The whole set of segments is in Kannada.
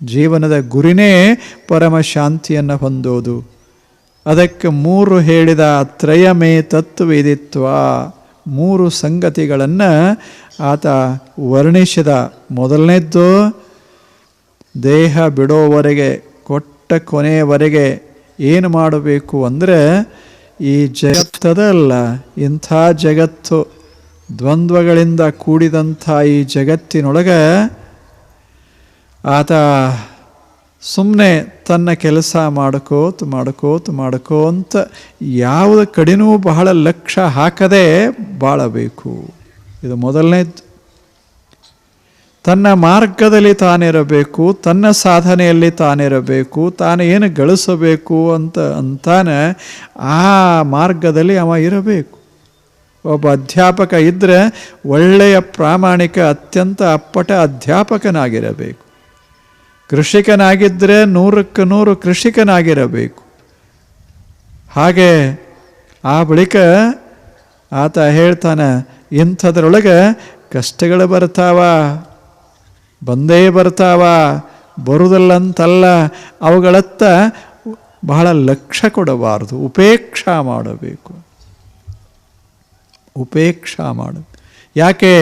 ಜೀವನದ ಗುರಿನೇ ಪರಮ ಶಾಂತಿಯನ್ನು ಹೊಂದೋದು. ಅದಕ್ಕೆ 3 ಹೇಳಿದ ತ್ರಯಮೇ ತತ್ವವೇದಿತ್ವ, 3 ಸಂಗತಿಗಳನ್ನು ಆತ ವರ್ಣಿಸಿದ. ಮೊದಲನೇದ್ದು, ದೇಹ ಬಿಡೋವರೆಗೆ, ಕೊಟ್ಟ ಕೊನೆಯವರೆಗೆ ಏನು ಮಾಡಬೇಕು ಅಂದರೆ, ಈ ಜಗತ್ತದಲ್ಲ, ಇಂಥ ಜಗತ್ತು, ದ್ವಂದ್ವಗಳಿಂದ ಕೂಡಿದಂಥ ಈ ಜಗತ್ತಿನೊಳಗೆ ಆತ ಸುಮ್ಮನೆ ತನ್ನ ಕೆಲಸ ಮಾಡ್ಕೋತ ಯಾವುದ ಕಡೆನೂ ಬಹಳ ಲಕ್ಷ್ಯ ಹಾಕದೆ ಬಾಳಬೇಕು. ಇದು ಮೊದಲನೇದು. ತನ್ನ ಮಾರ್ಗದಲ್ಲಿ ತಾನಿರಬೇಕು, ತನ್ನ ಸಾಧನೆಯಲ್ಲಿ ತಾನಿರಬೇಕು, ತಾನು ಏನು ಗಳಿಸಬೇಕು ಅಂತಾನೆ ಆ ಮಾರ್ಗದಲ್ಲಿ ಅವ ಇರಬೇಕು. ಒಬ್ಬ ಅಧ್ಯಾಪಕ ಇದ್ದರೆ ಒಳ್ಳೆಯ ಪ್ರಾಮಾಣಿಕ ಅತ್ಯಂತ ಅಪ್ಪಟ ಅಧ್ಯಾಪಕನಾಗಿರಬೇಕು. ಕೃಷಿಕನಾಗಿದ್ದರೆ 100ಕ್ಕೆ 100 ಕೃಷಿಕನಾಗಿರಬೇಕು. ಹಾಗೆ ಆ ಬಳಿಕ ಆತ ಹೇಳ್ತಾನೆ, ಇಂಥದ್ರೊಳಗೆ ಕಷ್ಟಗಳು ಬಂದೇ ಬರ್ತಾವ, ಬರುವುದಿಲ್ಲಂತಲ್ಲ, ಅವುಗಳತ್ತ ಬಹಳ ಲಕ್ಷ್ಯ ಕೊಡಬಾರದು, ಉಪೇಕ್ಷಾ ಮಾಡಬೇಕು. ಉಪೇಕ್ಷಾ ಮಾಡು. ಯಾಕೆ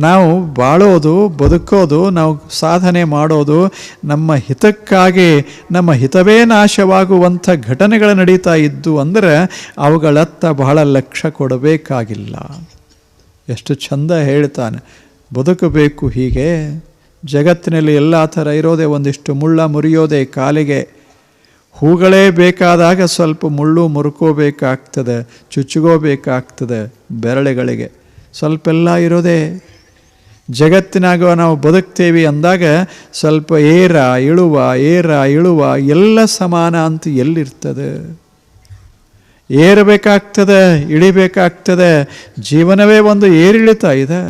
ನಾವು ಬಾಳೋದು, ಬದುಕೋದು, ನಾವು ಸಾಧನೆ ಮಾಡೋದು ನಮ್ಮ ಹಿತಕ್ಕಾಗಿ, ನಮ್ಮ ಹಿತವೇ ನಾಶವಾಗುವಂಥ ಘಟನೆಗಳು ನಡೀತಾ ಇದ್ದು ಅಂದರೆ ಅವುಗಳತ್ತ ಬಹಳ ಲಕ್ಷ್ಯ ಕೊಡಬೇಕಾಗಿಲ್ಲ. ಎಷ್ಟು ಚಂದ ಹೇಳ್ತಾನೆ, ಬದುಕಬೇಕು ಹೀಗೆ. ಜಗತ್ತಿನಲ್ಲಿ ಎಲ್ಲ ಥರ ಇರೋದೇ ಒಂದಿಷ್ಟು ಮುಳ್ಳ ಮುರಿಯೋದೇ ಕಾಲಿಗೆ. ಹೂಗಳೇ ಬೇಕಾದಾಗ ಸ್ವಲ್ಪ ಮುಳ್ಳು ಮುರುಕೋಬೇಕಾಗ್ತದೆ, ಚುಚ್ಚುಗೋಬೇಕಾಗ್ತದೆ ಬೆರಳುಗಳಿಗೆ, ಸ್ವಲ್ಪ ಎಲ್ಲ ಇರೋದೇ. ಜಗತ್ತಿನಾಗ ನಾವು ಬದುಕ್ತೇವೆ ಅಂದಾಗ ಸ್ವಲ್ಪ ಏರ ಇಳುವ ಎಲ್ಲ ಸಮಾನ ಅಂತ ಎಲ್ಲಿರ್ತದೆ? ಏರಬೇಕಾಗ್ತದೆ, ಇಳಿಬೇಕಾಗ್ತದೆ. ಜೀವನವೇ ಒಂದು ಏರಿಳಿತ ಇದೆ.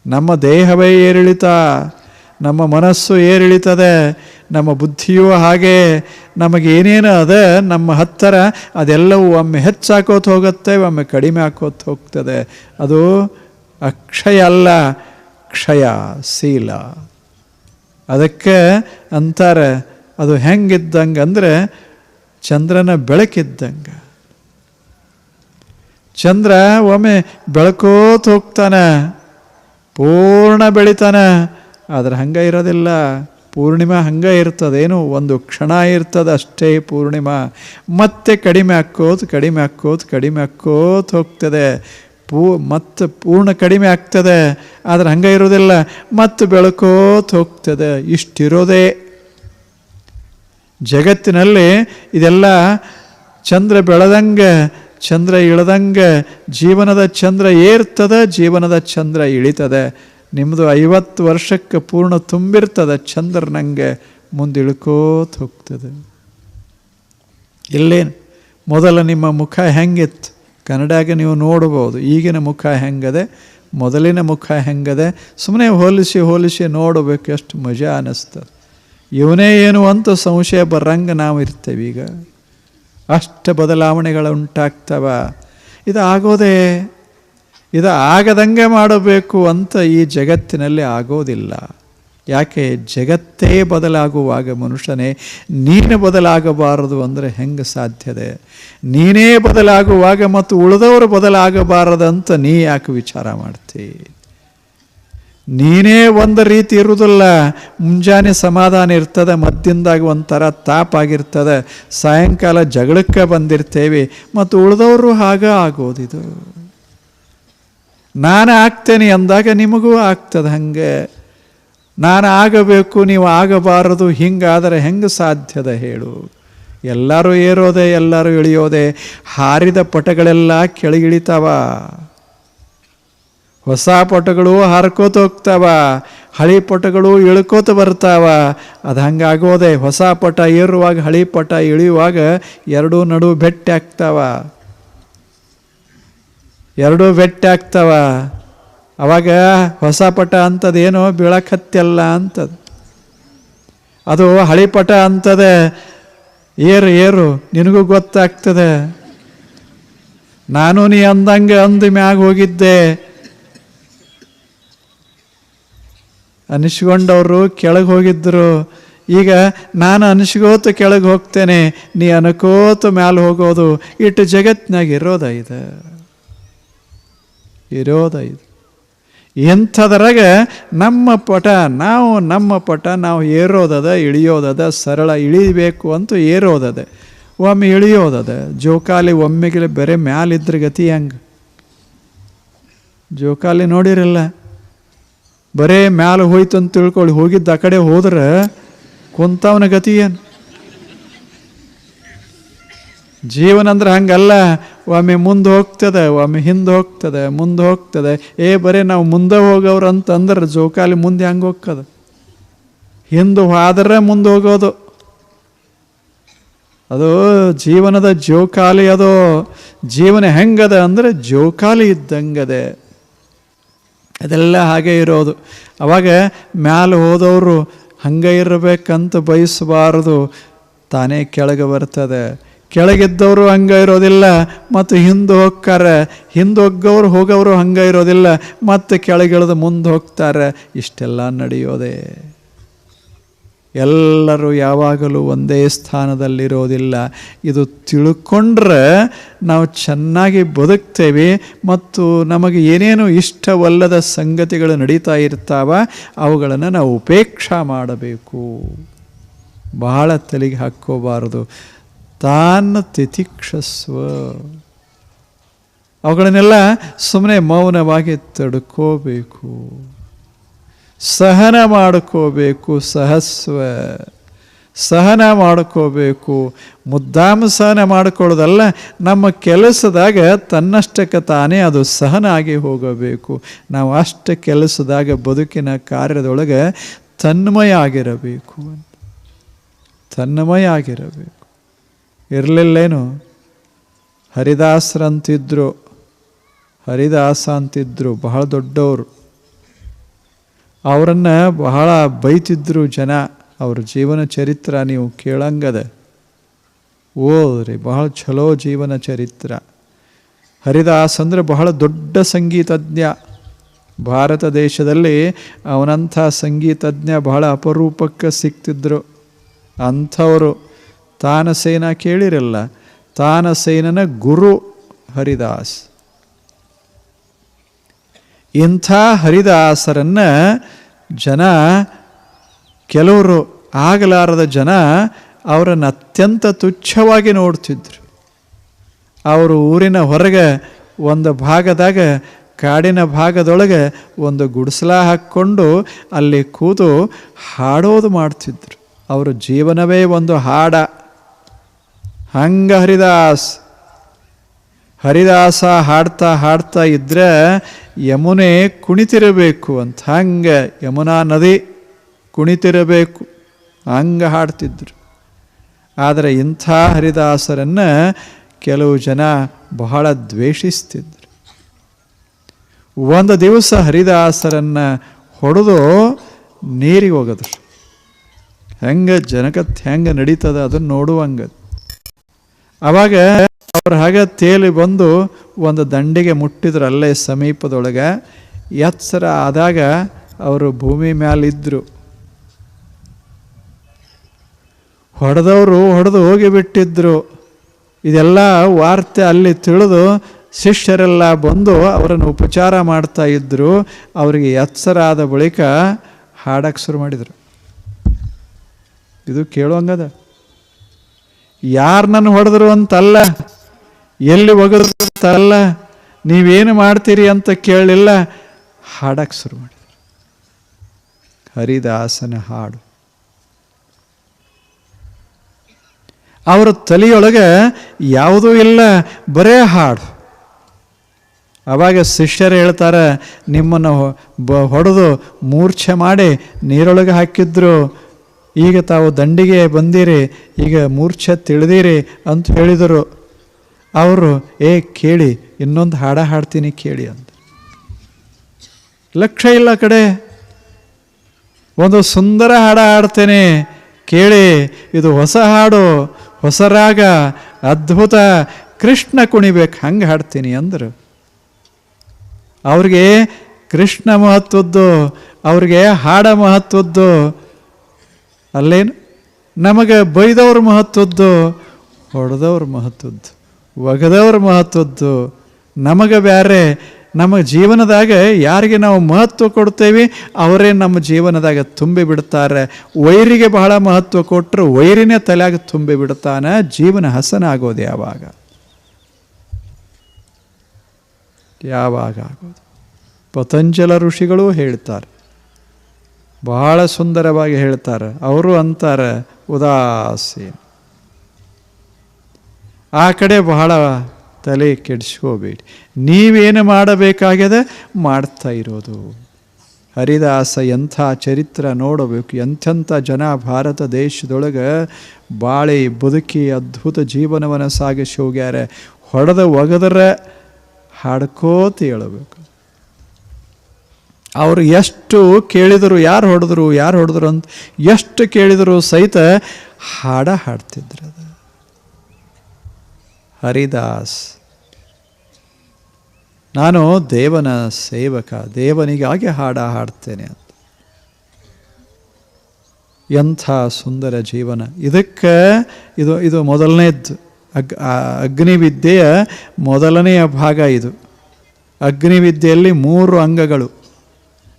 ನಮ್ಮ ದೇಹವೇ ಏರಿಳಿತ, ನಮ್ಮ ಮನಸ್ಸು ಏರಿಳಿತದೆ, ನಮ್ಮ ಬುದ್ಧಿಯೂ ಹಾಗೆ. ನಮಗೇನೇನು ಅದ ನಮ್ಮ ಹತ್ತಿರ ಅದೆಲ್ಲವೂ ಒಮ್ಮೆ ಹೆಚ್ಚಾಕೋತ ಹೋಗುತ್ತೆ, ಒಮ್ಮೆ ಕಡಿಮೆ ಆಕೋತ ಹೋಗ್ತದೆ. ಅದು ಅಕ್ಷಯ ಅಲ್ಲ, ಕ್ಷಯಶೀಲ. ಅದಕ್ಕೆ ಅಂತಾರೆ, ಅದು ಹೆಂಗಿದ್ದಂಗೆ ಅಂದರೆ ಚಂದ್ರನ ಬೆಳಕಿದ್ದಂಗೆ. ಚಂದ್ರ ಒಮ್ಮೆ ಬೆಳಕೋತ ಹೋಗ್ತಾನೆ, ಪೂರ್ಣ ಬೆಳಿತಾನೆ. ಆದರೆ ಹಂಗೆ ಇರೋದಿಲ್ಲ. ಪೂರ್ಣಿಮಾ ಹಂಗೆ ಇರ್ತದೇನು, ಒಂದು ಕ್ಷಣ ಇರ್ತದೆ ಅಷ್ಟೇ ಪೂರ್ಣಿಮಾ. ಮತ್ತೆ ಕಡಿಮೆ ಆಕ್ಕೋತ ಹೋಗ್ತದೆ. ಮತ್ತೆ ಪೂರ್ಣ ಕಡಿಮೆ ಆಗ್ತದೆ, ಆದರೆ ಹಂಗೆ ಇರೋದಿಲ್ಲ, ಮತ್ತೆ ಬೆಳಕೋತ ಹೋಗ್ತದೆ. ಇಷ್ಟಿರೋದೇ ಜಗತ್ತಿನಲ್ಲಿ. ಇದೆಲ್ಲ ಚಂದ್ರ ಬೆಳೆದಂಗೆ, ಚಂದ್ರ ಇಳದಂಗೆ, ಜೀವನದ ಚಂದ್ರ ಏರ್ತದೆ, ಜೀವನದ ಚಂದ್ರ ಇಳಿತದೆ. ನಿಮ್ಮದು 50 ವರ್ಷಕ್ಕೆ ಪೂರ್ಣ ತುಂಬಿರ್ತದೆ, ಚಂದ್ರನಂಗೆ ಮುಂದೆ ಇಳ್ಕೋತ ಹೋಗ್ತದೆ. ಇಲ್ಲೇನು ಮೊದಲ ನಿಮ್ಮ ಮುಖ ಹೆಂಗಿತ್ತು ಕನ್ನಡಾಗ ನೀವು ನೋಡ್ಬೋದು. ಈಗಿನ ಮುಖ ಹೆಂಗದೆ, ಮೊದಲಿನ ಮುಖ ಹೆಂಗದೆ, ಸುಮ್ಮನೆ ಹೋಲಿಸಿ ನೋಡಬೇಕು. ಎಷ್ಟು ಮಜಾ ಅನ್ನಿಸ್ತದೆ. ಇವನೇ ಏನು ಅಂತ ಸಂಶಯ ಬರಂಗೆ ನಾವು ಇರ್ತೇವೆ. ಈಗ ಅಷ್ಟು ಬದಲಾವಣೆಗಳು ಉಂಟಾಗ್ತವ. ಇದು ಆಗೋದೇ, ಇದು ಆಗದಂಗೆ ಮಾಡಬೇಕು ಅಂತ ಈ ಜಗತ್ತಿನಲ್ಲಿ ಆಗೋದಿಲ್ಲ. ಯಾಕೆ? ಜಗತ್ತೇ ಬದಲಾಗುವಾಗ ಮನುಷ್ಯನೇ ನೀನು ಬದಲಾಗಬಾರದು ಅಂದರೆ ಹೆಂಗೆ ಸಾಧ್ಯದೆ? ನೀನೇ ಬದಲಾಗುವಾಗ ಮತ್ತು ಉಳಿದವರು ಬದಲಾಗಬಾರದಂತ ನೀ ಯಾಕೆ ವಿಚಾರ ಮಾಡ್ತಿ? ನೀನೇ ಒಂದು ರೀತಿ ಇರುವುದಿಲ್ಲ. ಮುಂಜಾನೆ ಸಮಾಧಾನ ಇರ್ತದೆ, ಮಧ್ಯದಾಗ ಒಂಥರ ತಾಪಾಗಿರ್ತದೆ, ಸಾಯಂಕಾಲ ಜಗಳಕ್ಕೆ ಬಂದಿರ್ತೇವೆ, ಮತ್ತು ಉಳಿದವರು ಹಾಗೆ ಆಗೋದಿದು. ನಾನು ಆಗ್ತೇನೆ ಅಂದಾಗ ನಿಮಗೂ ಆಗ್ತದೆ ಹಂಗೆ. ನಾನು ಆಗಬೇಕು, ನೀವು ಆಗಬಾರದು, ಹಿಂಗಾದರೆ ಹೆಂಗೆ ಸಾಧ್ಯದ ಹೇಳು? ಎಲ್ಲರೂ ಏರೋದೆ, ಎಲ್ಲರೂ ಇಳಿಯೋದೆ. ಹಾರಿದ ಪಟಗಳೆಲ್ಲ ಕೆಳಗಿಳಿತಾವ, ಹೊಸ ಪಟಗಳು ಹಾರ್ಕೋತ ಹೋಗ್ತಾವ, ಹಳಿ ಪಟಗಳು ಇಳ್ಕೋತ ಬರ್ತಾವ. ಅದು ಹಂಗಾಗೋದೆ. ಹೊಸ ಪಟ ಏರುವಾಗ, ಹಳಿ ಪಟ ಇಳಿಯುವಾಗ ಎರಡೂ ನಡುವೆ ಭೇಟಿ ಆಗ್ತಾವ. ಅವಾಗ ಹೊಸ ಪಟ ಅಂತದೇನೋ ಬೀಳಕತ್ತೆಲ್ಲ ಅಂತದು. ಅದು ಹಳಿಪಟ ಅಂತದೆ, ಏರು ನಿನಗೂ ಗೊತ್ತಾಗ್ತದೆ. ನಾನು ನೀ ಅಂದಂಗೆ ಅಂದ ಮ್ಯಾಗ ಹೋಗಿದ್ದೆ. ಅನಿಸ್ಕೊಂಡವರು ಕೆಳಗೆ ಹೋಗಿದ್ದರು. ಈಗ ನಾನು ಅನಿಸ್ಕೋತ ಕೆಳಗೆ ಹೋಗ್ತೇನೆ, ನೀ ಅನ್ಕೋತ ಮ್ಯಾಲೆ ಹೋಗೋದು. ಇಟ್ಟು ಜಗತ್ತಿನಾಗ ಇರೋದ ಇದು. ಎಂಥದ್ರಾಗ ನಮ್ಮ ಪಟ ನಾವು ಏರೋದದ ಇಳಿಯೋದದ, ಸರಳ ಇಳಿಬೇಕು ಅಂತೂ ಏರೋದದ, ಒಮ್ಮೆ ಇಳಿಯೋದದ. ಜೋಕಾಲಿ ಒಮ್ಮೆಗೆ ಬೇರೆ ಮ್ಯಾಲಿದ್ರ ಗತಿ ಹೆಂಗೆ? ಜೋಕಾಲಿ ನೋಡಿರಲ್ಲ, ಬರೇ ಮ್ಯಾಲ ಹೋಯ್ತು ಅಂತ ತಿಳ್ಕೊಳ್ಳಿ, ಹೋಗಿದ್ದು ಆ ಕಡೆ ಹೋದ್ರೆ ಕುಂತವನ ಗತಿ ಏನು? ಜೀವನ ಅಂದ್ರೆ ಹಂಗಲ್ಲ, ಒಮ್ಮೆ ಮುಂದೆ ಹೋಗ್ತದೆ, ಒಮ್ಮೆ ಹಿಂದೆ ಹೋಗ್ತದೆ, ಮುಂದೆ ಹೋಗ್ತದೆ. ಬರೇ ನಾವು ಮುಂದೆ ಹೋಗೋರು ಅಂತಂದ್ರೆ ಜೋಕಾಲಿ ಮುಂದೆ ಹಂಗೆ ಹೋಗ್ತದ, ಹಿಂದೆ ಹೋದ್ರೆ ಮುಂದೆ ಹೋಗೋದು. ಅದು ಜೀವನದ ಜೋಕಾಲಿ. ಅದು ಜೀವನ ಹೆಂಗದ ಅಂದರೆ ಜೋಕಾಲಿ ಇದ್ದಂಗದೆ. ಅದೆಲ್ಲ ಹಾಗೆ ಇರೋದು. ಅವಾಗ ಮ್ಯಾಲೆ ಹೋದವರು ಹಂಗೆ ಇರಬೇಕಂತ ಬಯಸಬಾರದು, ತಾನೇ ಕೆಳಗೆ ಬರ್ತದೆ. ಕೆಳಗಿದ್ದವರು ಹಂಗೆ ಇರೋದಿಲ್ಲ, ಮತ್ತು ಹಿಂದೆ ಹೋಗ್ತಾರೆ. ಹಿಂದೆ ಹೋಗೋರು ಹಂಗೆ ಇರೋದಿಲ್ಲ, ಮತ್ತು ಕೆಳಗಿಳಿದು ಮುಂದೆ ಹೋಗ್ತಾರೆ. ಇಷ್ಟೆಲ್ಲ ನಡೆಯೋದೆ. ಎಲ್ಲರೂ ಯಾವಾಗಲೂ ಒಂದೇ ಸ್ಥಾನದಲ್ಲಿರೋದಿಲ್ಲ. ಇದು ತಿಳ್ಕೊಂಡ್ರೆ ನಾವು ಚೆನ್ನಾಗಿ ಬದುಕ್ತೇವೆ. ಮತ್ತು ನಮಗೆ ಏನೇನು ಇಷ್ಟವಲ್ಲದ ಸಂಗತಿಗಳು ನಡೀತಾ ಇರ್ತಾವ, ಅವುಗಳನ್ನು ನಾವು ಉಪೇಕ್ಷೆ ಮಾಡಬೇಕು. ಬಹಳ ತಲೆಗೆ ಹಾಕ್ಕೋಬಾರದು. ತಾನ ತಿತಿಕ್ಷಸ್ವ, ಅವುಗಳನ್ನೆಲ್ಲ ಸುಮ್ಮನೆ ಮೌನವಾಗಿ ತಡ್ಕೋಬೇಕು, ಸಹನ ಮಾಡ್ಕೋಬೇಕು. ಸಹನ ಮಾಡ್ಕೋಬೇಕು. ಮುದ್ದಾಮ ಸಹನ ಮಾಡ್ಕೊಳ್ಳೋದಲ್ಲ, ನಮ್ಮ ಕೆಲಸದಾಗ ತನ್ನಷ್ಟಕ್ಕೆ ತಾನೇ ಅದು ಸಹನ ಆಗಿ ಹೋಗಬೇಕು. ನಾವು ಅಷ್ಟು ಕೆಲಸದಾಗ ಬದುಕಿನ ಕಾರ್ಯದೊಳಗೆ ತನ್ಮಯ ಆಗಿರಬೇಕು. ಇರಲಿಲ್ಲೇನು? ಹರಿದಾಸ ಅಂತಿದ್ರು, ಬಹಳ ದೊಡ್ಡವರು. ಅವರನ್ನು ಬಹಳ ಬೈತಿದ್ರು ಜನ. ಅವ್ರ ಜೀವನ ಚರಿತ್ರ ನೀವು ಕೇಳಂಗದ, ಓದ್ರಿ, ಬಹಳ ಚಲೋ ಜೀವನ ಚರಿತ್ರ. ಹರಿದಾಸ್ ಅಂದರೆ ಬಹಳ ದೊಡ್ಡ ಸಂಗೀತಜ್ಞ. ಭಾರತ ದೇಶದಲ್ಲಿ ಅವನಂಥ ಸಂಗೀತಜ್ಞ ಬಹಳ ಅಪರೂಪಕ್ಕೆ ಸಿಗ್ತಿದ್ರು. ಅಂಥವರು ತಾನಸೇನ ಕೇಳಿರಲ್ಲ, ತಾನಸೇನನ ಗುರು ಹರಿದಾಸ್. ಇಂಥ ಹರಿದಾಸರನ್ನು ಜನ, ಕೆಲವರು ಆಗಲಾರದ ಜನ ಅವರನ್ನು ಅತ್ಯಂತ ತುಚ್ಛವಾಗಿ ನೋಡ್ತಿದ್ರು. ಅವರು ಊರಿನ ಹೊರಗೆ ಒಂದು ಭಾಗದಾಗ, ಕಾಡಿನ ಭಾಗದೊಳಗೆ ಒಂದು ಗುಡಿಸಲ ಹಾಕ್ಕೊಂಡು ಅಲ್ಲಿ ಕೂತು ಹಾಡೋದು ಮಾಡ್ತಿದ್ರು. ಅವರ ಜೀವನವೇ ಒಂದು ಹಾಡ. ಹಂಗ ಹರಿದಾಸ ಹಾಡ್ತಾ ಇದ್ರೆ ಯಮುನೆ ಕುಣಿತಿರಬೇಕು ಅಂತ, ಹಂಗೆ ಯಮುನಾ ನದಿ ಕುಣಿತಿರಬೇಕು, ಹಂಗೆ ಹಾಡ್ತಿದ್ರು. ಆದರೆ ಇಂಥ ಹರಿದಾಸರನ್ನು ಕೆಲವು ಜನ ಬಹಳ ದ್ವೇಷಿಸ್ತಿದ್ರು. ಒಂದು ದಿವಸ ಹರಿದಾಸರನ್ನು ಹೊಡೆದು ನೀರಿಗೆ ಹೋಗಿದ್ರು. ಹೆಂಗೆ ಜನಕತ್ ಹೆಂಗೆ ನಡೀತದ ಅದನ್ನು ನೋಡುವಂಗೆ. ಆವಾಗ ಅವ್ರು ಹಾಗೆ ತೇಲಿ ಬಂದು ಒಂದು ದಂಡಿಗೆ ಮುಟ್ಟಿದ್ರು. ಅಲ್ಲೇ ಸಮೀಪದೊಳಗೆ ಎತ್ತರ ಆದಾಗ ಅವರು ಭೂಮಿ ಮ್ಯಾಲಿದ್ದರು. ಹೊಡೆದು ಹೋಗಿಬಿಟ್ಟಿದ್ರು. ಇದೆಲ್ಲ ವಾರ್ತೆ ಅಲ್ಲಿ ತಿಳಿದು ಶಿಷ್ಯರೆಲ್ಲ ಬಂದು ಅವರನ್ನು ಉಪಚಾರ ಮಾಡ್ತಾ ಇದ್ದರು. ಅವರಿಗೆ ಎತ್ತರ ಆದ ಬಳಿಕ ಹಾಡಕ್ಕೆ ಶುರು ಮಾಡಿದರು. ಇದು ಕೇಳುವಂಗದ. ಯಾರು ನನ್ನ ಹೊಡೆದ್ರು ಅಂತಲ್ಲ, ಎಲ್ಲಿ ಒಗದ್ರಂತಲ್ಲ, ನೀವೇನು ಮಾಡ್ತೀರಿ ಅಂತ ಕೇಳಲಿಲ್ಲ, ಹಾಡಕ್ಕೆ ಶುರು ಮಾಡಿದರು. ಹರಿದಾಸನ ಹಾಡು. ಅವರ ತಲೆಯೊಳಗೆ ಯಾವುದೂ ಇಲ್ಲ, ಬರೇ ಹಾಡು. ಆವಾಗ ಶಿಷ್ಯರು ಹೇಳ್ತಾರೆ, ನಿಮ್ಮನ್ನು ಹೊಡೆದು ಮೂರ್ಛೆ ಮಾಡಿ ನೀರೊಳಗೆ ಹಾಕಿದ್ರು, ಈಗ ತಾವು ದಂಡಿಗೆ ಬಂದಿರಿ, ಈಗ ಮೂರ್ಛೆ ತಿಳಿದಿರಿ ಅಂತ ಹೇಳಿದರು. ಅವರು ಕೇಳಿ, ಇನ್ನೊಂದು ಹಾಡ ಹಾಡ್ತೀನಿ ಕೇಳಿ ಅಂತ. ಲಕ್ಷ್ಯ ಇಲ್ಲ ಕಡೆ, ಒಂದು ಸುಂದರ ಹಾಡ ಹಾಡ್ತೇನೆ ಕೇಳಿ, ಇದು ಹೊಸ ಹಾಡು, ಹೊಸ ರಾಗ, ಅದ್ಭುತ, ಕೃಷ್ಣ ಕುಣಿಬೇಕು, ಹಂಗೆ ಹಾಡ್ತೀನಿ ಅಂದರು. ಅವ್ರಿಗೆ ಕೃಷ್ಣ ಮಹತ್ವದ್ದು ಅವ್ರಿಗೆ ಹಾಡ ಮಹತ್ವದ್ದು ಅಲ್ಲೇನು? ನಮಗೆ ಬೈದವ್ರ ಮಹತ್ವದ್ದು, ಹೊಡೆದವ್ರ ಮಹತ್ವದ್ದು, ಒಗದವ್ರ ಮಹತ್ವದ್ದು ನಮಗೆ ಬೇರೆ. ನಮ್ಮ ಜೀವನದಾಗ ಯಾರಿಗೆ ನಾವು ಮಹತ್ವ ಕೊಡ್ತೇವೆ ಅವರೇ ನಮ್ಮ ಜೀವನದಾಗ ತುಂಬಿ ಬಿಡ್ತಾರೆ. ವೈರಿಗೆ ಬಹಳ ಮಹತ್ವ ಕೊಟ್ಟರು ವೈರಿನೇ ತಲೆಯಾಗ ತುಂಬಿ ಬಿಡ್ತಾನೆ. ಜೀವನ ಹಸನ ಆಗೋದು ಯಾವಾಗ? ಯಾವಾಗ ಆಗೋದು? ಪತಂಜಲ ಋಷಿಗಳು ಹೇಳ್ತಾರೆ, ಬಹಳ ಸುಂದರವಾಗಿ ಹೇಳ್ತಾರೆ. ಅವರು ಅಂತಾರೆ ಉದಾಸೀನ, ಆ ಕಡೆ ಬಹಳ ತಲೆ ಕೆಡಿಸ್ಕೋಬೇಡಿ, ನೀವೇನು ಮಾಡಬೇಕಾಗಿದೆ ಮಾಡ್ತಾ ಇರೋದು. ಹರಿದಾಸ ಎಂಥ ಚರಿತ್ರ ನೋಡಬೇಕು. ಎಂಥೆಂಥ ಜನ ಭಾರತ ದೇಶದೊಳಗೆ ಬಾಳಿ ಬದುಕಿ ಅದ್ಭುತ ಜೀವನವನ್ನು ಸಾಗಿಸಿ ಹೋಗ್ಯಾರೆ. ಹೊಡೆದ ಒಗದರೆ ಹಾಡ್ಕೋತ ಹೇಳಬೇಕು. ಅವರು ಎಷ್ಟು ಕೇಳಿದರು, ಯಾರು ಹೊಡೆದ್ರು ಅಂತ ಎಷ್ಟು ಕೇಳಿದರು ಸಹಿತ ಹಾಡ್ತಿದ್ರು. ಅದು ಹರಿದಾಸ್. ನಾನು ದೇವನ ಸೇವಕ, ದೇವನಿಗಾಗಿ ಹಾಡ್ತೇನೆ ಅಂತ. ಎಂಥ ಸುಂದರ ಜೀವನ. ಇದಕ್ಕೆ ಇದು ಮೊದಲನೇದ್ದು. ಅಗ್ನಿವಿದ್ಯೆಯ ಮೊದಲನೆಯ ಭಾಗ ಇದು. ಅಗ್ನಿವಿದ್ಯೆಯಲ್ಲಿ 3 ಅಂಗಗಳು.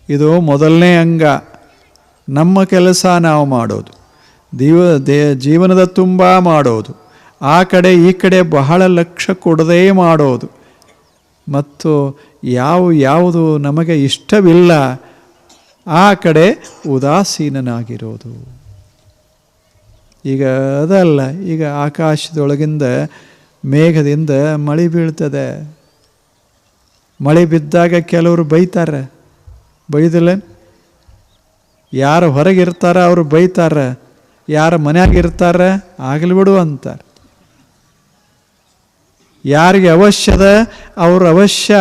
ಇದು ಮೊದಲನೇ ಅಂಗ. ನಮ್ಮ ಕೆಲಸ ನಾವು ಮಾಡೋದು, ಜೀವನದ ತುಂಬ ಮಾಡೋದು, ಆ ಕಡೆ ಈ ಕಡೆ ಬಹಳ ಲಕ್ಷ್ಯ ಕೊಡದೇ ಮಾಡೋದು, ಮತ್ತು ಯಾವುದು ನಮಗೆ ಇಷ್ಟವಿಲ್ಲ ಆ ಕಡೆ ಉದಾಸೀನನಾಗಿರೋದು. ಈಗ ಅದಲ್ಲ, ಈಗ ಆಕಾಶದೊಳಗಿಂದ ಮೇಘದಿಂದ ಮಳೆ ಬೀಳ್ತದೆ. ಮಳೆ ಬಿದ್ದಾಗ ಕೆಲವರು ಬೈತಾರೆ, ಬೈದಿಲ್ಲ? ಯಾರು ಹೊರಗಿರ್ತಾರ ಅವರು ಬೈತಾರೆ, ಯಾರು ಮನೆಯಾಗಿರ್ತಾರೆ ಆಗಲಿ ಬಿಡು ಅಂತಾರೆ. ಯಾರಿಗೆ ಅವಶ್ಯದ ಅವರು ಅವಶ್ಯ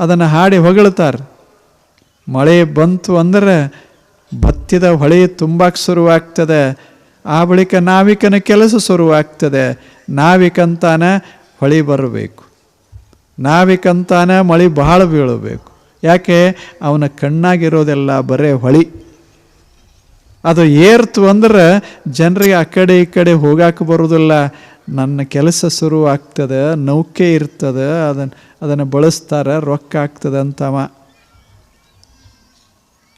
ಅದನ್ನು ಹಾಡಿ ಹೊಗಳ್ತಾರೆ. ಮಳೆ ಬಂತು ಅಂದರೆ ಬತ್ತಿದ ಹೊಳೆ ತುಂಬಕ್ಕೆ ಶುರುವಾಗ್ತದೆ. ಆ ಬಳಿಕ ನಾವಿಕನ ಕೆಲಸ ಶುರುವಾಗ್ತದೆ. ನಾವಿಕಂತಾನ ಹೊಳೆ ಬರಬೇಕು, ನಾವಿಕಂತಾನ ಮಳೆ ಬಹಳ ಬೀಳಬೇಕು. ಯಾಕೆ? ಅವನ ಕಣ್ಣಾಗಿರೋದೆಲ್ಲ ಬರೇ ಹೊಳೆ. ಅದು ಏರ್ತು ಅಂದ್ರೆ ಜನರಿಗೆ ಆ ಕಡೆ ಈ ಕಡೆ ಹೋಗಾಕ ಬರೋದಿಲ್ಲ. ನನ್ನ ಕೆಲಸ ಶುರುವಾಗ್ತದೆ, ನೌಕೆ ಇರ್ತದೆ, ಅದನ್ನು ಬಳಸ್ತಾರೆ, ರೊಕ್ಕ ಆಗ್ತದೆ ಅಂತವ.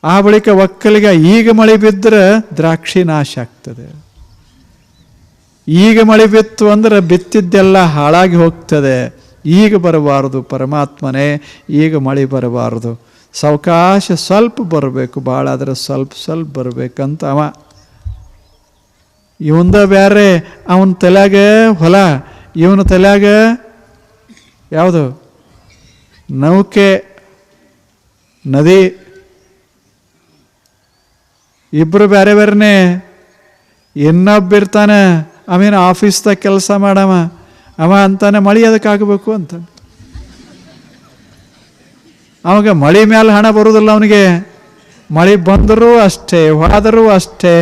ಆ ಬಳಿಕ ಒಕ್ಕಲಿಗೆ ಈಗ ಮಳೆ ಬಿದ್ದರೆ ದ್ರಾಕ್ಷಿ ನಾಶ ಆಗ್ತದೆ. ಈಗ ಮಳೆ ಬಿತ್ತು ಅಂದ್ರೆ ಬಿತ್ತಿದ್ದೆಲ್ಲ ಹಾಳಾಗಿ ಹೋಗ್ತದೆ. ಈಗ ಬರಬಾರದು ಪರಮಾತ್ಮನೇ, ಈಗ ಮಳೆ ಬರಬಾರದು, ಸಾವಕಾಶ ಸ್ವಲ್ಪ ಬರಬೇಕು, ಭಾಳ ಆದರೆ ಸ್ವಲ್ಪ ಬರಬೇಕಂತ ಅವ. ಇವಂದ ಬೇರೆ, ಅವನ ತಲೆಯಾಗ ಹೊಲ, ಇವನ ತಲೆಯಾಗ ಯಾವುದು ನೌಕೆ, ನದಿ. ಇಬ್ಬರು ಬೇರೆ ಬೇರೆನೆ. ಇನ್ನೊಬ್ಬಿರ್ತಾನೆ ಅವೇನು ಆಫೀಸ್ದಾಗ ಕೆಲಸ ಮಾಡವ, ಅವ ಅಂತಾನೆ ಮಳೆ ಅದಕ್ಕಾಗಬೇಕು ಅಂತ. ಅವಾಗ ಮಳೆ ಮೇಲೆ ಹಣ ಬರುವುದಿಲ್ಲ ಅವನಿಗೆ. ಮಳೆ ಬಂದರೂ ಅಷ್ಟೇ, ಹೋದರೂ ಅಷ್ಟೇ.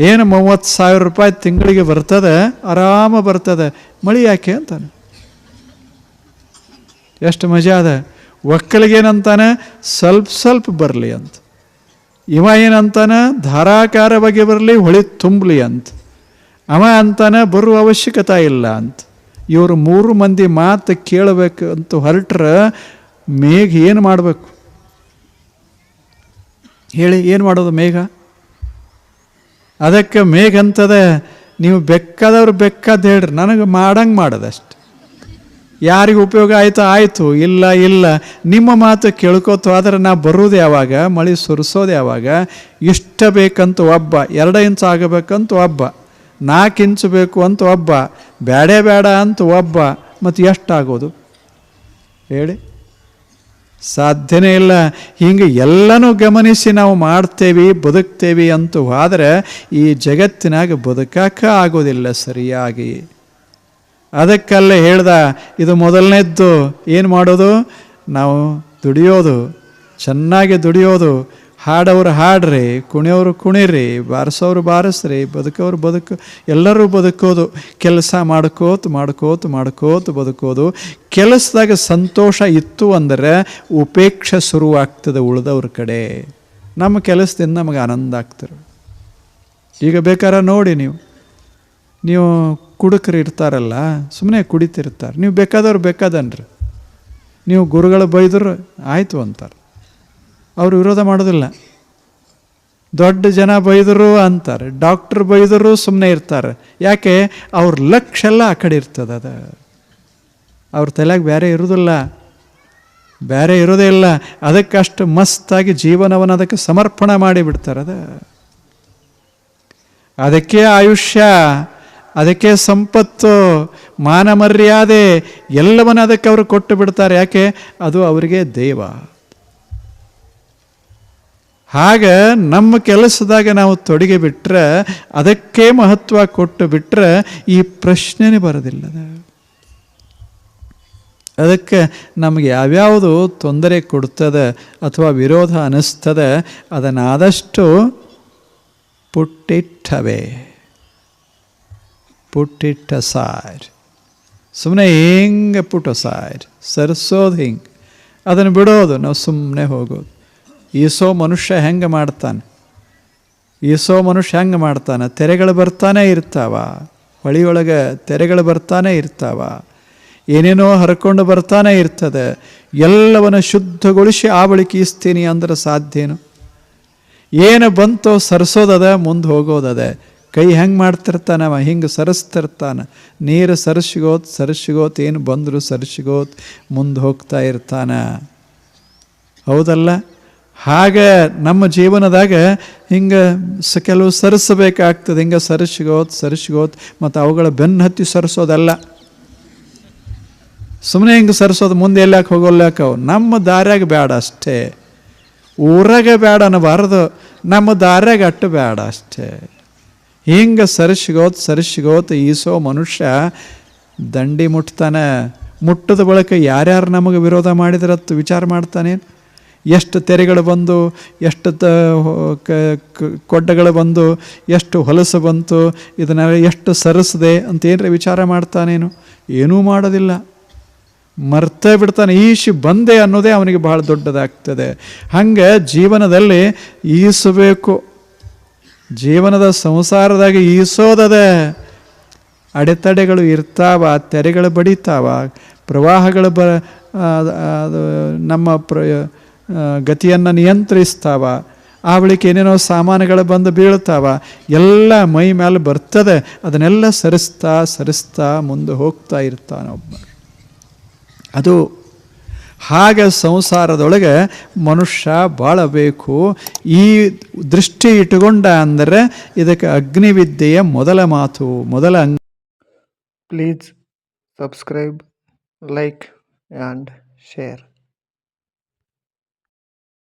ಏನು 30,000 ರೂಪಾಯಿ ತಿಂಗಳಿಗೆ ಬರ್ತದೆ, ಆರಾಮ ಬರ್ತದೆ. ಮಳೆ ಯಾಕೆ ಅಂತಾನೆ. ಎಷ್ಟು ಮಜಾ ಅದ. ಒಕ್ಕಲಿಗೇನಂತಾನೆ ಸ್ವಲ್ಪ ಬರಲಿ ಅಂತ. ಇವ ಏನಂತಾನೆ ಧಾರಾಕಾರವಾಗಿ ಬರಲಿ, ಹೊಳೆ ತುಂಬಲಿ ಅಂತ. ಅವ ಅಂತಾನೆ ಬರುವ ಅವಶ್ಯಕತೆ ಇಲ್ಲ ಅಂತ. ಇವರು 3 ಮಂದಿ ಮಾತು ಕೇಳಬೇಕು ಅಂತ ಹೊರಟ್ರೆ ಮೇಘ ಏನು ಮಾಡಬೇಕು ಹೇಳಿ? ಏನು ಮಾಡೋದು ಮೇಘ? ಅದಕ್ಕೆ ಮೇಘ ಅಂತದ, ನೀವು ಬೇಕಾದವ್ರು ಬೇಕಾದ ಹೇಳ್ರಿ, ನನಗೆ ಮಾಡಂಗೆ ಮಾಡೋದಷ್ಟು. ಯಾರಿಗೆ ಉಪಯೋಗ ಆಯಿತು, ಇಲ್ಲ ನಿಮ್ಮ ಮಾತು ಕೇಳ್ಕೋತು. ಆದರೆ ನಾ ಬರೋದು ಯಾವಾಗ, ಮಳೆ ಸುರಿಸೋದು ಯಾವಾಗ? ಇಷ್ಟ ಬೇಕಂತ ಒಬ್ಬ, 2 ಇಂಚು ಆಗಬೇಕಂತ ಒಬ್ಬ, 4 ಇಂಚು ಬೇಕು ಅಂತ ಒಬ್ಬ, ಬೇಡ ಅಂತ ಒಬ್ಬ. ಮತ್ತು ಎಷ್ಟಾಗೋದು ಹೇಳಿ? ಸಾಧ್ಯನೇ ಇಲ್ಲ. ಹಿಂಗೆ ಎಲ್ಲನೂ ಗಮನಿಸಿ ನಾವು ಮಾಡ್ತೇವೆ, ಬದುಕ್ತೇವೆ ಅಂತೂ ಆದರೆ ಈ ಜಗತ್ತಿನಾಗ ಬದುಕಾಕ ಆಗೋದಿಲ್ಲ ಸರಿಯಾಗಿ. ಅದಕ್ಕಲ್ಲೇ ಹೇಳ್ದ, ಇದು ಮೊದಲನೇದ್ದು. ಏನು ಮಾಡೋದು? ನಾವು ದುಡಿಯೋದು, ಚೆನ್ನಾಗಿ ದುಡಿಯೋದು. ಹಾಡೋರು ಹಾಡ್ರಿ, ಕುಣಿಯೋರು ಕುಣಿರಿ, ಬಾರಿಸೋರು ಬಾರಿಸ್ರಿ, ಬದುಕೋರು ಎಲ್ಲರೂ ಬದುಕೋದು. ಕೆಲಸ ಮಾಡ್ಕೋತ ಬದುಕೋದು. ಕೆಲಸದಾಗ ಸಂತೋಷ ಇತ್ತು ಅಂದರೆ ಉಪೇಕ್ಷೆ ಶುರುವಾಗ್ತದೆ ಉಳಿದವ್ರ ಕಡೆ. ನಮ್ಮ ಕೆಲಸದಿಂದ ನಮಗೆ ಆನಂದ ಆಗ್ತಿರು. ಈಗ ಬೇಕಾದ್ರೆ ನೋಡಿ, ನೀವು ಕುಡುಕರು ಇರ್ತಾರಲ್ಲ, ಸುಮ್ಮನೆ ಕುಡಿತಿರ್ತಾರೆ, ನೀವು ಬೇಕಾದವ್ರು ಬೇಕಾದನ್ರಿ, ನೀವು ಗುರುಗಳು ಬೈದರು ಆಯಿತು ಅಂತಾರೆ, ಅವರು ವಿರೋಧ ಮಾಡೋದಿಲ್ಲ. ದೊಡ್ಡ ಜನ ಬೈದರು ಅಂತಾರೆ, ಡಾಕ್ಟ್ರ್ ಬೈದರು ಸುಮ್ಮನೆ ಇರ್ತಾರೆ. ಯಾಕೆ? ಅವ್ರ ಲಕ್ಷ್ಯ ಎಲ್ಲ ಆ ಕಡೆ ಇರ್ತದೆ. ಅದು ಅವ್ರ ತಲೆಯಾಗ ಬೇರೆ ಇರೋದಿಲ್ಲ, ಬೇರೆ ಇರೋದೇ ಇಲ್ಲ. ಅದಕ್ಕಷ್ಟು ಮಸ್ತಾಗಿ ಜೀವನವನ್ನು ಅದಕ್ಕೆ ಸಮರ್ಪಣೆ ಮಾಡಿಬಿಡ್ತಾರೆ. ಅದಕ್ಕೆ ಆಯುಷ್ಯ, ಅದಕ್ಕೆ ಸಂಪತ್ತು, ಮಾನ ಮರ್ಯಾದೆ ಎಲ್ಲವನ್ನು ಅದಕ್ಕೆ ಅವರು ಕೊಟ್ಟು ಬಿಡ್ತಾರೆ. ಯಾಕೆ? ಅದು ಅವರಿಗೆ ದೇವ. ಹಾಗೆ ನಮ್ಮ ಕೆಲಸದಾಗ ನಾವು ತೊಡಗಿ ಬಿಟ್ಟರೆ, ಅದಕ್ಕೆ ಮಹತ್ವ ಕೊಟ್ಟು ಬಿಟ್ಟರೆ ಈ ಪ್ರಶ್ನೆನೇ ಬರೋದಿಲ್ಲ. ಅದಕ್ಕೆ ನಮಗೆ ಯಾವ್ಯಾವುದು ತೊಂದರೆ ಕೊಡ್ತದೆ ಅಥವಾ ವಿರೋಧ ಅನ್ನಿಸ್ತದೆ, ಅದನ್ನಾದಷ್ಟು ಪುಟ್ಟಿಟ್ಟವೇ, ಪುಟ್ಟಿಟ್ಟಸಾರ್, ಸುಮ್ಮನೆ ಹಿಂಗೆ ಪುಟ್ಟಸಾರ್ ಸರಿಸೋದು, ಹಿಂಗೆ ಅದನ್ನು ಬಿಡೋದು, ನಾವು ಸುಮ್ಮನೆ ಹೋಗೋದು. ಈಸೋ ಮನುಷ್ಯ ಹೆಂಗೆ ಮಾಡ್ತಾನೆ? ಈಸೋ ಮನುಷ್ಯ ಹೆಂಗೆ ಮಾಡ್ತಾನೆ? ತೆರೆಗಳು ಬರ್ತಾನೆ ಇರ್ತಾವ, ಹೊಳಿಯೊಳಗೆ ತೆರೆಗಳು ಬರ್ತಾನೆ ಇರ್ತಾವ, ಏನೇನೋ ಹರ್ಕೊಂಡು ಬರ್ತಾನೆ ಇರ್ತದೆ. ಎಲ್ಲವನ್ನು ಶುದ್ಧಗೊಳಿಸಿ ಆ ಬಳಿಕ ಈಸ್ತೀನಿ ಅಂದ್ರೆ ಸಾಧ್ಯನು? ಏನು ಬಂತೋ ಸರಿಸೋದದ, ಮುಂದೆ ಹೋಗೋದದ. ಕೈ ಹೆಂಗೆ ಮಾಡ್ತಿರ್ತಾನವ, ಹಿಂಗೆ ಸರಿಸ್ತಿರ್ತಾನೆ. ನೀರು ಸರಿಸಿಗೋತ್ ಏನು ಬಂದರೂ ಸರಿಸಿಗೋತ್ ಮುಂದೆ ಹೋಗ್ತಾ ಇರ್ತಾನೆ. ಹೌದಲ್ಲ? ಹಾಗೆ ನಮ್ಮ ಜೀವನದಾಗ ಹಿಂಗೆ ಕೆಲವು ಸರಿಸಬೇಕಾಗ್ತದೆ. ಹಿಂಗೆ ಸರಿಸಿಗೋತ್ ಮತ್ತು ಅವುಗಳ ಬೆನ್ನು ಹತ್ತಿ ಸರಿಸೋದಲ್ಲ, ಸುಮ್ಮನೆ ಹಿಂಗೆ ಸರಿಸೋದು. ಮುಂದೆ ಎಲ್ಲಾಕೆ ಹೋಗೋಲ್ಯಾಕ? ಅವು ನಮ್ಮ ದಾರ್ಯಾಗ ಬೇಡ ಅಷ್ಟೇ, ಊರಾಗ ಬೇಡ ಅನ್ನಬಾರದು, ನಮ್ಮ ದಾರ್ಯಾಗ ಅಟ್ಟು ಬೇಡ ಅಷ್ಟೇ. ಹಿಂಗೆ ಸರಿಸಿಗೋತ್ ಈಸೋ ಮನುಷ್ಯ ದಂಡಿ ಮುಟ್ತಾನೆ. ಮುಟ್ಟದ ಬಳಿಕ ಯಾರ್ಯಾರು ನಮಗೆ ವಿರೋಧ ಮಾಡಿದ್ರತ್ತು ವಿಚಾರ ಮಾಡ್ತಾನೆ. ಎಷ್ಟು ತೆರೆಗಳು ಬಂದು, ಎಷ್ಟು ಕೊಡ್ಡಗಳು ಬಂದು, ಎಷ್ಟು ಹೊಲಸು ಬಂತು, ಇದನ್ನೆಲ್ಲ ಎಷ್ಟು ಸರಿಸಿದೆ ಅಂತೇನ್ರಿ ವಿಚಾರ ಮಾಡ್ತಾನೇನು? ಏನೂ ಮಾಡೋದಿಲ್ಲ, ಮರ್ತೇ ಬಿಡ್ತಾನೆ. ಈಶಿ ಬಂದೆ ಅನ್ನೋದೇ ಅವನಿಗೆ ಬಹಳ ದೊಡ್ಡದಾಗ್ತದೆ. ಹಂಗೆ ಜೀವನದಲ್ಲಿ ಈಸಬೇಕು. ಜೀವನದ ಸಂಸಾರದಾಗ ಈಸೋದದೆ. ಅಡೆತಡೆಗಳು ಇರ್ತಾವ, ತೆರೆಗಳು ಬಡಿತಾವ, ಪ್ರವಾಹಗಳು ನಮ್ಮ ಗತಿಯನ್ನು ನಿಯಂತ್ರಿಸ್ತಾವ. ಆ ಬಳಿಕ ಏನೇನೋ ಸಾಮಾನುಗಳು ಬಂದು ಬೀಳ್ತಾವ, ಎಲ್ಲ ಮೈ ಮೇಲೆ ಬರ್ತದೆ. ಅದನ್ನೆಲ್ಲ ಸರಿಸ್ತಾ ಮುಂದೆ ಹೋಗ್ತಾ ಇರ್ತಾನೊಬ್ಬ. ಅದು ಹಾಗೆ ಸಂಸಾರದೊಳಗೆ ಮನುಷ್ಯ ಬಾಳಬೇಕು. ಈ ದೃಷ್ಟಿ ಇಟ್ಟುಕೊಂಡ ಅಂದರೆ ಇದಕ್ಕೆ ಅಗ್ನಿವಿದ್ಯೆಯ ಮೊದಲ ಮಾತು, ಮೊದಲ Please subscribe, like and share.